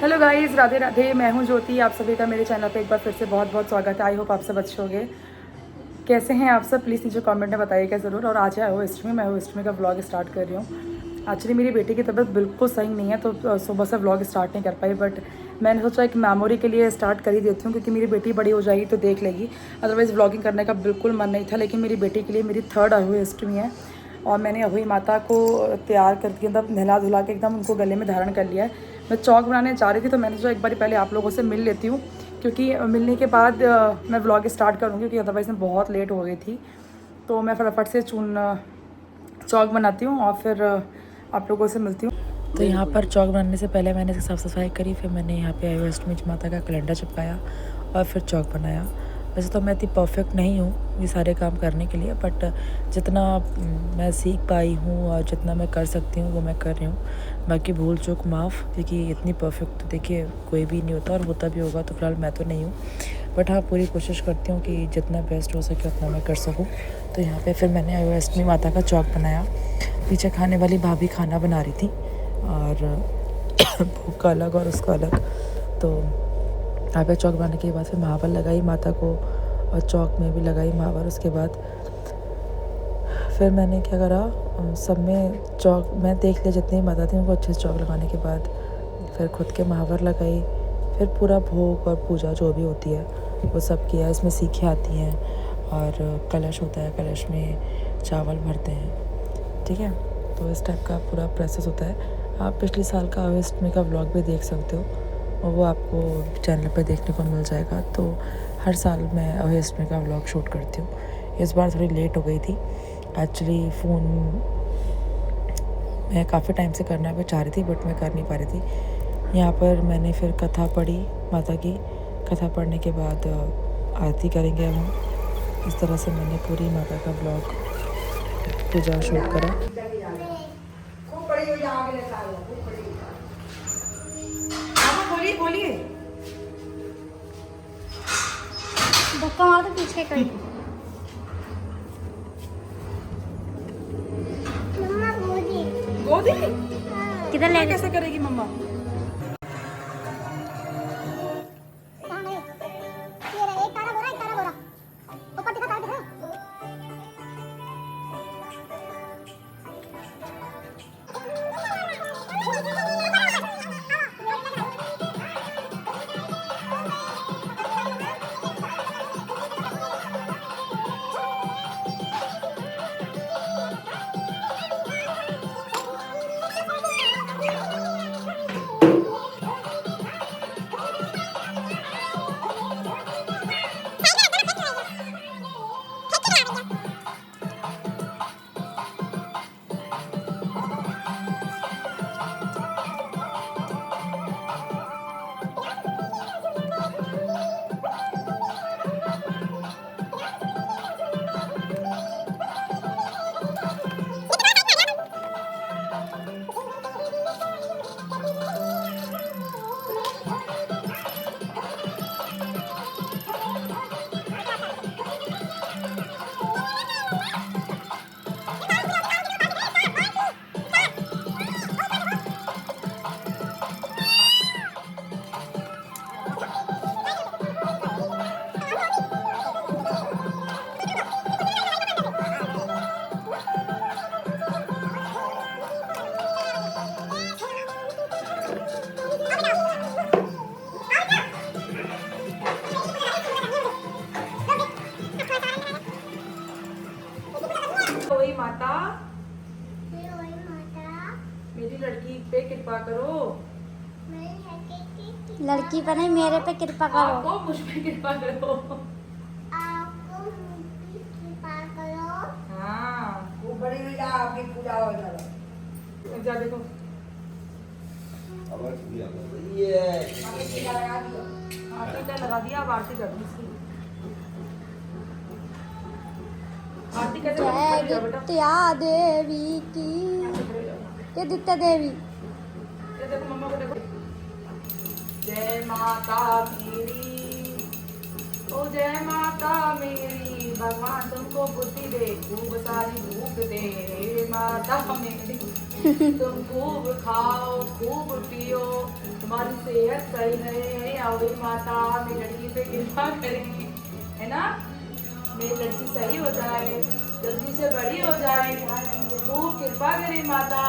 Hello guys, Radhe Radhe. मैं हूं ज्योति। आप सभी का मेरे चैनल पे एक बार फिर से बहुत बहुत स्वागत है। आई होप आप सब अच्छे होंगे। कैसे हैं आप सब? प्लीज़ नीचे कमेंट में बताइएगा ज़रूर। और आज है अष्टमी। मैं अष्टमी का व्लॉग स्टार्ट कर रही हूँ। एक्चुअली मेरी बेटी की तबीयत बिल्कुल सही नहीं है, तो सुबह से व्लॉग स्टार्ट नहीं कर पाई। बट मैंने सोचा एक मेमोरी के लिए स्टार्ट कर ही देती हूँ, क्योंकि मेरी बेटी बड़ी हो जाएगी तो देख लेगी। अदरवाइज़ व्लॉगिंग करने का बिल्कुल मन नहीं था, लेकिन मेरी बेटी के लिए मेरी 3rd अष्टमी है। और मैंने अहोई माता को तैयार करके एकदम नहला धुला के एकदम उनको गले में धारण कर लिया है। मैं चौक बनाने जा रही थी, तो मैंने सोचा एक बार पहले आप लोगों से मिल लेती हूँ, क्योंकि मिलने के बाद मैं व्लॉग स्टार्ट करूँगी, क्योंकि अदरवाइज़ मैं बहुत लेट हो गई थी। तो मैं फटाफट से चौक बनाती हूँ और फिर आप लोगों से मिलती हूँ। तो यहाँ पर चौक बनाने से पहले मैंने साफ़ सफाई करी, फिर मैंने यहाँ पे अष्टमी माता का कैलेंडर चिपकाया और फिर चौक बनाया। वैसे तो मैं इतनी परफेक्ट नहीं हूँ ये सारे काम करने के लिए, बट जितना मैं सीख पाई हूँ और जितना मैं कर सकती हूँ वो मैं कर रही हूँ। बाकी भूल चूक माफ़, क्योंकि इतनी परफेक्ट तो देखिए कोई भी नहीं होता, और होता भी होगा तो फिलहाल मैं तो नहीं हूँ। बट हाँ, पूरी कोशिश करती हूँ कि जितना बेस्ट हो सके उतना मैं कर सकूँ। तो यहाँ पे फिर मैंने अष्टमी माता का चौक बनाया। पीछे खाने वाली भाभी खाना बना रही थी, और भूख का अलग और उसका अलग। तो यहाँ पे चौक बनाने के बाद फिर महावर लगाई माता को, और चौक में भी लगाई महावर। उसके बाद फिर मैंने क्या करा, सब में चौक मैं देख लिया, जितनी माता थी उनको अच्छे से चौक लगाने के बाद फिर खुद के महावर लगाई। फिर पूरा भोग और पूजा जो भी होती है वो सब किया। इसमें सीखें आती हैं और कलश होता है, कलश में चावल भरते हैं, ठीक है। तो इस टाइप का पूरा प्रोसेस होता है। आप पिछले साल का अष्टमी का व्लॉग भी देख सकते हो, और वो आपको चैनल पे देखने को मिल जाएगा। तो हर साल मैं अष्टमी का व्लॉग शूट करती हूँ। इस बार थोड़ी लेट हो गई थी एक्चुअली। फ़ोन मैं काफ़ी टाइम से करना भी चाह रही थी, बट मैं कर नहीं पा रही थी। यहाँ पर मैंने फिर कथा पढ़ी माता की। कथा पढ़ने के बाद आरती करेंगे हम। इस तरह से मैंने पूरी माता का व्लॉग पूजा शूट करा। बोलिए धक्का मार के पीछे कर। मम्मा गोदी किधर ले कैसे करेगी मम्मा? माता मेरी लड़की पे कृपा करो। लड़की पर नहीं, मेरे पे कृपा करो। आपको मुझ पे कृपा करो। हाँ, वो बड़ी हुई जा आपकी पूजा हो जाए। जा देखो ये आरती का लगा दिया। अब आरती कर दूँ इसकी। आरती कैसे जय करेगी बेटा? दित्या देवी की। ये दित्या देवी। ये देखो मम्मा को देखो। जय माता मेरी, ओ जय माता मेरी, भगवान तुमको बुद्धि दे, खूब सारी भूख दे। माता मेरी तुम खूब खाओ खूब पियो, तुम्हारी सेहत सही रहे, आओ माता मेरी लड़की पे कृपा करेंगी, है ना। मेरी लड़की सही हो जाए, जल्दी से बड़ी हो जाए, खूब कृपा करे माता,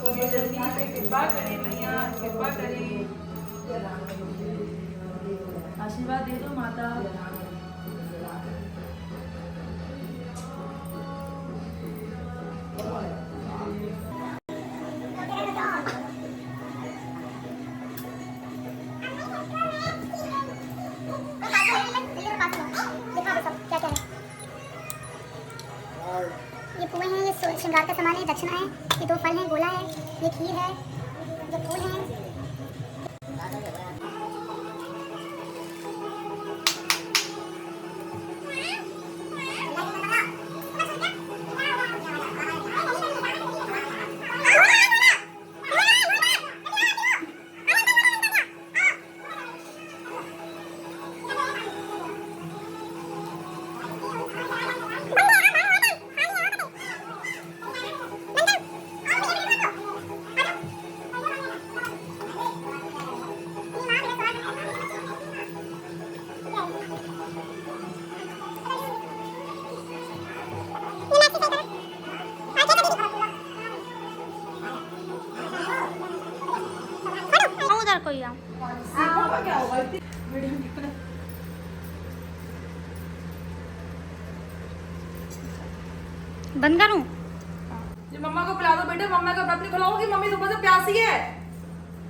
मेरी लड़की पे कृपा करे मैया, कृपा करे, आशीर्वाद दे दो माता। ये पुए हैं, ये श्रृंगार का सामान है, दक्षिणा है, ये 2 फल हैं, गोला है, ये खीर है, ये फूल हैं। उधर कोई आओ। क्या होगा बंद करूं? ये मम्मा को पिला दो बेटे, मम्मा को अपनी खिलाओगी, मम्मी सुबह से प्यासी है।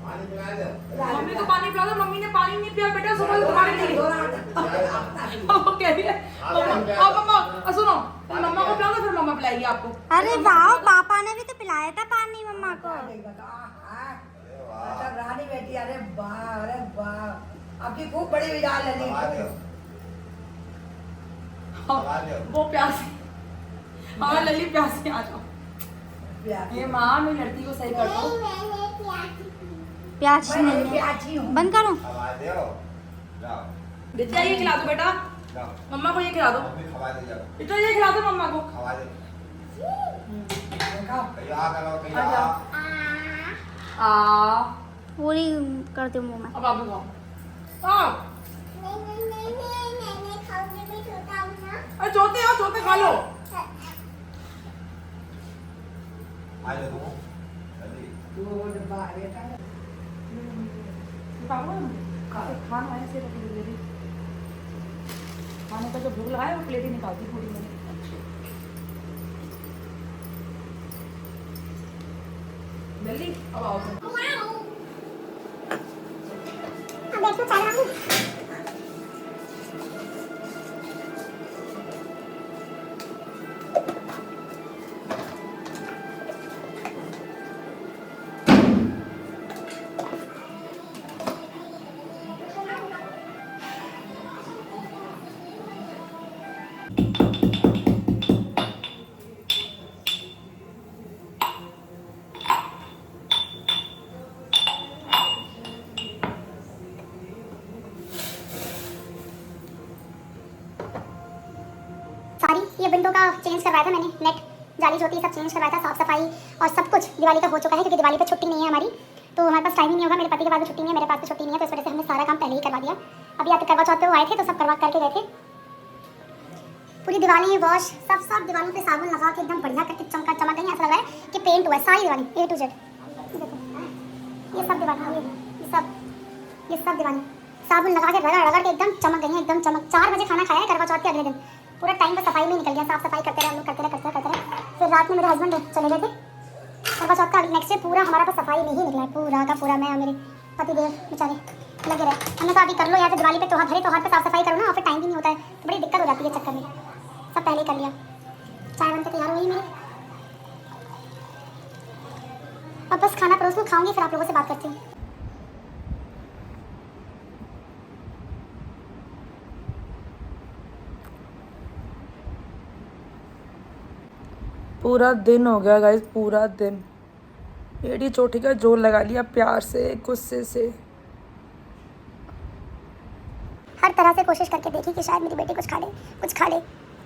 मम्मी को पानी पिला दो, मम्मी ने पानी नहीं पिया बेटा सुबह से तुम्हारे लिए। वो कह रही है मम्मा सुनो, मम्मा को पिला दो फिर मम्मा पिलाएगी आपको। अरे वाह, पापा ने भी तो पिलाया था पानी मम्मा को। रानी बेटी, अरे वाह, आपकी खूब बड़ी विचार लगी। वो प्यासी, हाँ लली प्यासी, आ जाओ। ये माँ मेरी लड़की को सही कर दो। प्याज प्याची हूँ। बंद करूं? बेटा ये खिला दो बेटा, मम्मा को ये खिला दो बेटा, ये खिला दो मम्मा को। आ पूरी कर दो मुंह में। अब आप भी खाओ। अरे चोते खा लो। खाना है से खाने का जो भूख लगा है वो प्लेट ही निकालती पूरी मैंने। जल्दी अब आओ। सारी ये विंडो का चेंज करवाया था मैंने, नेट जाली जो होती है सब चेंज करवाया था, साफ सफाई और सब कुछ दिवाली का हो चुका है, क्योंकि दिवाली पे छुट्टी नहीं है हमारी, तो हमारे पास टाइम ही नहीं होगा। मेरे पति के पास भी छुट्टी नहीं है, मेरे पास भी छुट्टी नहीं है, तो इस वजह से हमने सारा काम पहले ही करवा दिया। अभी आप करवा चौथ पे वो आए थे तो सब करवा करके गए थे। पूरी दिवाली वॉश सब दिवाली पे साबुन लगा के एकदम बढ़िया करके चमक गई। ऐसा लग रहा है कि पेंट हुआ है सारी दिवाली A to Z। ये सब दिवाली, ये सब दिवाली साबुन लगा के रगड़ के एकदम चमक गई है, एकदम चमक। 4 बजे खाना खाया है करवा चौथ के अगले दिन, पूरा टाइम पे सफाई में निकल गया, साफ सफाई करते रहे, करते रहे। फिर रात में मेरे हस्बैंड चले गए थे करवा चौथ का नेक्स्ट डे, पूरा हमारा पास सफाई में ही निकला है, पूरा का पूरा। मैं और मेरे पति देव बेचारे लगे रहे। हमने कहा अभी कर लो यार, दिवाली पे त्योहार पे साफ सफाई करो ना, और फिर टाइम भी नहीं होता है, तो बड़ी दिक्कत हो जाती है चक्कर में। सब पहले कर लिया। चाय बनकर तैयार हुई मेरी, अब बस खाना परोस लूँ, खाऊंगी, फिर आप लोगों से बात करती हूँ। पूरा दिन हो गया गाइस, पूरा दिन एड़ी चोटी का जोर लगा लिया, प्यार से गुस्से से। हर तरह से कोशिश करके देखी कि शायद मेरी बेटी कुछ खा ले,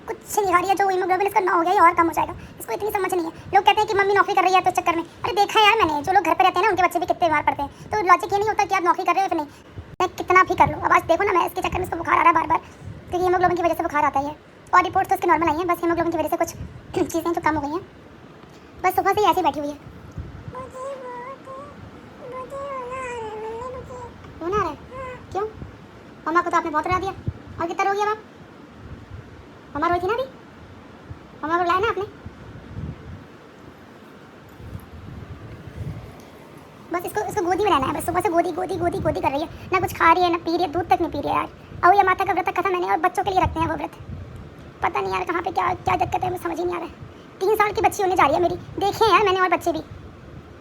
कुछ नहीं खा रही है, जो हीमोग्लोबिन इसका 9 हो गया ये और कम हो जाएगा, इसको इतनी समझ नहीं है। लोग कहते हैं कि मम्मी नौकरी कर रही है तो इस चक्कर में, अरे देखा है यार मैंने, जो लोग घर पे रहते हैं ना उनके बच्चे भी कितने बीमार पड़ते हैं, तो लॉजिक ये नहीं होता कि आप नौकरी कर रहे हो फिर नहीं, मैं कितना भी कर लूँ। अब आज देखो ना मैं इसके चक्कर में इसको बुखार आ रहा है बार बार, क्योंकि हीमोग्लोबिन की वजह से बुखार आता ही है, और रिपोर्ट तो इसकी नॉर्मल आई है, बस हीमोग्लोबिन की वजह से कुछ चीज़ें तो कम हो गई हैं, बस सुबह से ही ऐसी बैठी हुई है। रोना आ रहा है? क्यों? मम्मा को तो आपने बहुत रुला दिया, और कितना रो गया बाप? मम्मा रोई थी ना अभी, मम्मा को रुलाया ना आपने? बस इसको गोदी में रहना है, बस सुबह से गोदी कर रही है, ना कुछ खा रही है ना पी रही है, दूध तक नहीं पी रही है यार। अब ये माता का व्रत रखा था मैंने, और बच्चों के लिए रखते हैं वो व्रत, पता नहीं यार कहाँ पे क्या क्या दिक्कत है, मुझे समझ ही नहीं आ रहा है। 3 साल की बच्ची होने जा रही है मेरी, देखे यार मैंने, और बच्चे भी,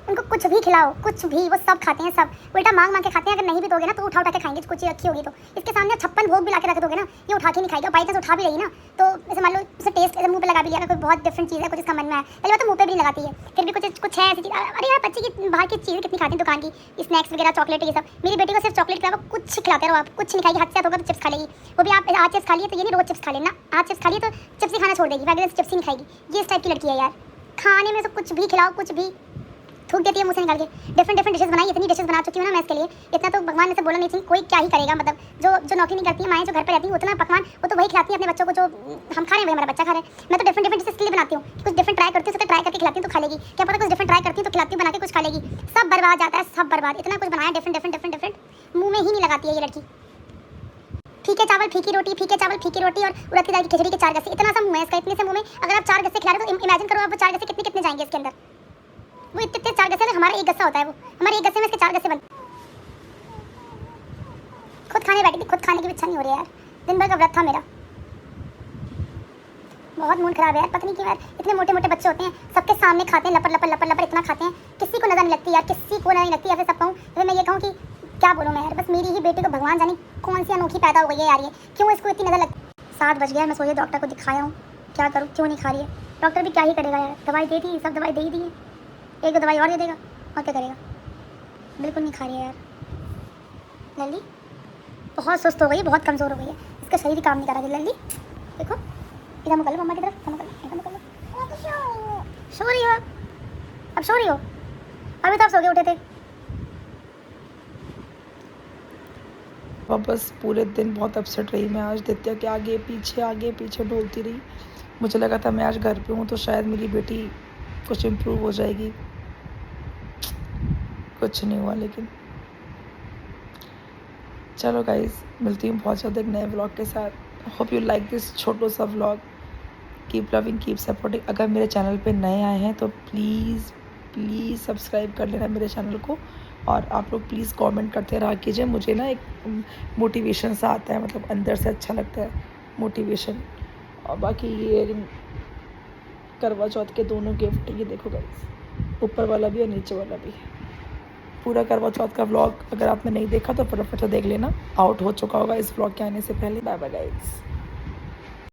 उनको कुछ भी खिलाओ, कुछ भी, वो सब खाते हैं, सब उल्टा मांग के खाते हैं। अगर नहीं भी दोगे ना तो उठा के खाएंगे, कुछ रखी होगी तो इसके सामने 56 भोग भी ला के रख दोगे ना, ये उठा के नहीं खाएगा। बाई चांस उठा भी रही ना तो जैसे मान लो उसे टेस्ट मुंह पे लगा भी लिया, कोई बहुत डिफरेंट चीज़ है, कुछ इसका मन में है, पहले बात तो मुंह पे भी नहीं लगाती है, फिर भी कुछ है ऐसी चीज़। अरे यार बच्चे की बाहर की चीज़ें कितनी खाती हैं दुकान की, स्नैक्स वगैरह, चॉकलेट, ये सब। मेरी बेटी को सिर्फ चॉकलेट खिलाओ, कुछ खिलाते रहो आप, कुछ नहीं खाएगी, हद से हद होगा तो चिप्स खा लेगी, वो भी आप आज चिप्स खा लिए तो ये नहीं रोज चिप्स खा लेना, आज चिप्स खा लिए तो चिप्स ही खाना छोड़ देगी, अगर चिप्स ही नहीं खाएगी। ये इस टाइप की लड़की है यार, खाने में तो कुछ भी खिलाओ, कुछ भी थूक देती है मुँह से निकाल के। डिफरेंट डिशेस बनाई, इतनी डिशेस बना चुकी हूँ ना मैं इसके लिए, इतना तो भगवान ने से बोला नहीं चाहिए, कोई क्या ही करेगा। मतलब जो नौकरी नहीं करती है माएँ, जो घर पर रहती है, उतना पकवान वो तो वही खिलाती है अपने बच्चों को, जो हम खा रहे हैं वही हमारा बच्चा खा रहा है। मैं तो डिफरेंट डिशेस के लिए बनाती हूँ, कुछ डिफरेंट ट्राई करती हूँ, उसको ट्राई करके खिलाती हूँ तो खा लेगी, क्या पता कुछ डिफरेंट ट्राई करती हूँ तो खिलाती हूँ बना के कुछ खा लेगी, सब बर्बाद जाता है, सब बर्बाद। इतना कुछ बनाया डिफरेंट मुँह में ही नहीं लगाती है ये लड़की। फीके चावल फीकी रोटी, फीके चावल फीकी रोटी और उड़द की दाल की खिचड़ी के 4 गस्से, इतना सा मुँह है इसका, इतने से मुँह में अगर आप 4 गस्से खिला रहे हो तो इमेजिन करो आप वो 4 गस्से कितने जाएंगे इसके अंदर। वो इतने 4 गस्से, हमारा 1 गस्सा होता है, वो हमारे 1 गस्से में इसके 4 गस्से बनते। खुद खाने बैठी थी, खुद खाने की इच्छा नहीं हो रही है यार, दिन भर का व्रत था मेरा, बहुत मूड खराब है यार, पता नहीं क्यों यार। इतने मोटे मोटे बच्चे होते हैं, सबके सामने खाते हैं, लपर इतना खाते हैं, किसी को नजर नहीं लगती यार, किसी को नहीं लगती। या फिर सब कहूँ तो मैं ये कहूँ कि क्या बोलूँ मैं यार, बस मेरी ही बेटी को भगवान जाने कौन सी अनोखी पैदा हो गई है यार, ये क्यों इसको इतनी नजर लगती। 7 बज गया, मैं सोचे डॉक्टर को दिखाया हूँ, क्या करूँ, क्यों नहीं खा रही है। डॉक्टर भी क्या ही करेगा यार, दवाई दे दी, सब दवाई दे ही दी है, एक दवाई और दे देगा और क्या करेगा। बिल्कुल नहीं खा रही है यार लल्ली, बहुत सुस्त हो गई है, बहुत कमज़ोर हो गई है, इसका शरीर ही काम नहीं कर रहा है। लल्ली देखो इधर मुकल लो, मम्मा की तरफ मुकल लो। सो रही हो अब, सो रही हो, अभी तो आप सो के उठे थे। बस पूरे दिन बहुत अपसेट रही मैं आज, दित्या के आगे पीछे ढोलती रही। मुझे लगा था मैं आज घर पे हूँ तो शायद मेरी बेटी कुछ इम्प्रूव हो जाएगी, कुछ नहीं हुआ। लेकिन चलो गाइस, मिलती हूँ बहुत जल्द एक नए व्लॉग के साथ। होप यू लाइक दिस छोटो सा vlog. Keep loving, keep supporting. अगर मेरे चैनल पे नए आए हैं तो प्लीज़ सब्सक्राइब कर लेना मेरे चैनल को, और आप लोग प्लीज़ कमेंट करते रहा कीजिए, मुझे ना एक मोटिवेशन सा आता है, मतलब अंदर से अच्छा लगता है मोटिवेशन। और बाकी ये करवा चौथ के दोनों गिफ्ट, ये देखो गाइस, ऊपर वाला भी और नीचे वाला भी। पूरा करवा चौथ का व्लॉग अगर आपने नहीं देखा तो फटाफट से देख लेना, आउट हो चुका होगा इस व्लॉग के आने से पहले। Bye bye guys.